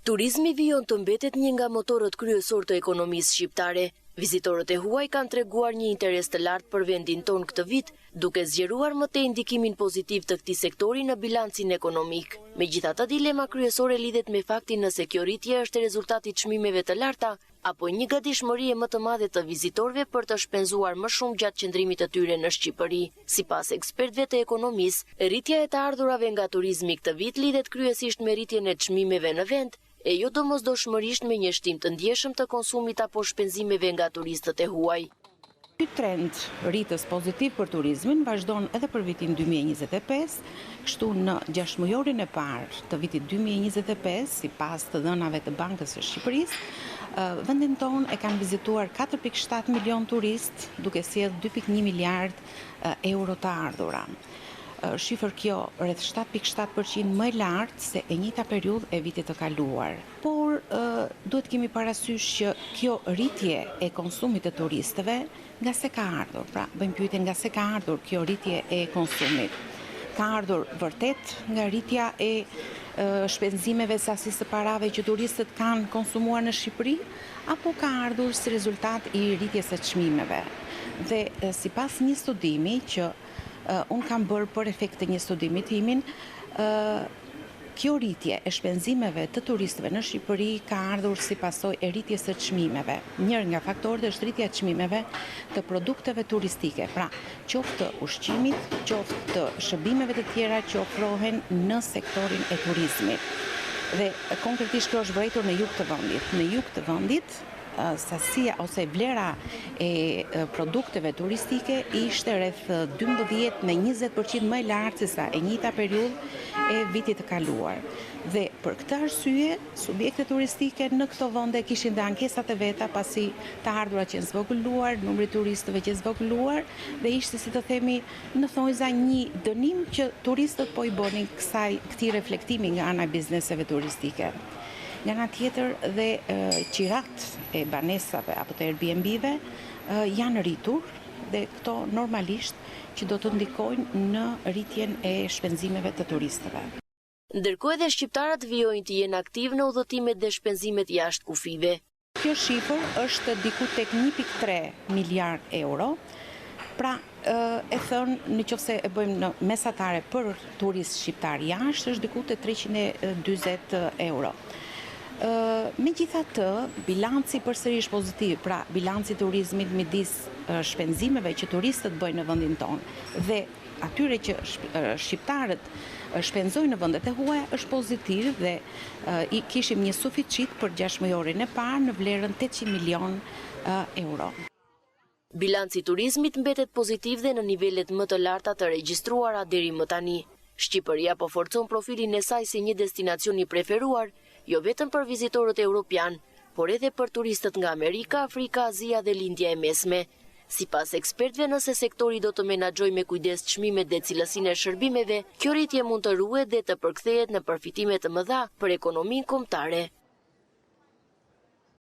Turizmi vijon të mbetet një nga motorët kryesor të ekonomisë shqiptare. Vizitorët e huaj kanë treguar një interes të lartë për vendin ton këtë vit, duke zgjeruar më tej ndikimin pozitiv të këtij sektori në bilancin ekonomik. Megjithatë, dilema kryesore lidhet me faktin nëse kjo rritje është rezultati i çmimeve të larta apo një gatishmërie më të madhe të vizitorëve për të shpenzuar më shumë gjatë qëndrimit të tyre në Shqipëri. Sipas ekspertëve të ekonomisë, rritja e të ardhurave nga turizmi këtë vit lidhet kryesisht me rritjen e çmimeve në vend, e jo domosdoshmërisht me një shtim të ndjeshëm të konsumit apo shpenzimeve nga turistët e huaj. Ky trend rritës pozitiv për turizmin vazhdon edhe për vitin 2025, kështu në 6 mujorin e parë të vitit 2025, sipas të dhënave të Bankës së Shqipërisë, vendin ton e kanë vizituar 4.7 milion turist, duke sjellë 2.1 miliard euro të ardhura. Shifër kjo rreth 7.7% më lartë se e njëjta periudhë e vitit të kaluar. Por duhet kemi parasysh që kjo rritje e konsumit të turistëve nga se ka ardhur. Pra, bëjmë pyetje nga se ka ardhur kjo rritje e konsumit. Ka ardhur vërtet nga rritja e shpenzimeve sasisë së parave që turistët kanë konsumuar në Shqipëri, apo ka ardhur si rezultat i rritjes së çmimeve. Dhe sipas një studimi që unë kam bërë për efekt të një studimi timin, kjo rritje e shpenzimeve të turistëve në Shqipëri ka ardhur si pasojë e rritjes së çmimeve. Njëri nga faktorët është rritja e çmimeve të produkteve turistike, pra qoftë të ushqimit, qoftë të shërbimeve të tjera që ofrohen në sektorin e turizmit. Dhe konkretisht kjo është vërejtur në jug të vendit. Në jug të vendit, sasia ose vlera e produkteve turistike ishte rreth 12 në 20% më e lartë se sa e njëjta periudhë e vitit të kaluar. Dhe për këtë arsye, subjektet turistike në këto vende kishin dhe ankesat e veta pasi të ardhurat që janë zvogëluar, numri i turistëve që është zvogëluar dhe ishte, si të themi, në thonjza një dënim që turistët po i bënin këtij reflektimi nga ana e bizneseve turistike. Nga ana tjetër dhe qirat e banesave apo të Airbnb-ve janë rritur dhe këto normalisht që do të ndikojnë në rritjen e shpenzimeve të turistëve. Ndërkohë edhe shqiptarët vijojnë të jenë aktiv në udhëtimet dhe shpenzimet jashtë kufive. Kjo shifër është diku tek 1.3 miliard euro. Pra, e thënë, nëse e bëjmë në mesatare për turist shqiptar jashtë, është diku te 340 euro. Megjithatë, bilanci përsëri është pozitiv, pra bilanci turizmit midis shpenzimeve që turistët bëjnë në vendin tonë dhe atyre që shqiptarët shpenzojnë në vendet e huaja është pozitiv dhe kishim një suficit për 6 mujorin e parë në vlerën 800 milion euro. Bilanci turizmit mbetet pozitiv dhe në nivelet më të larta të regjistruara deri më tani. Shqipëria po forcon profilin e saj si një destinacion i preferuar, jo vetëm për vizitorët europian, por edhe për turistët nga Amerika, Afrika, Azia dhe Lindja e Mesme. Sipas ekspertëve, nëse sektori do të menaxhojë me kujdes çmimet dhe cilësinë e shërbimeve, kjo rritje mund të ruhet dhe të përkthehet në përfitime të mëdha për ekonominë kombëtare.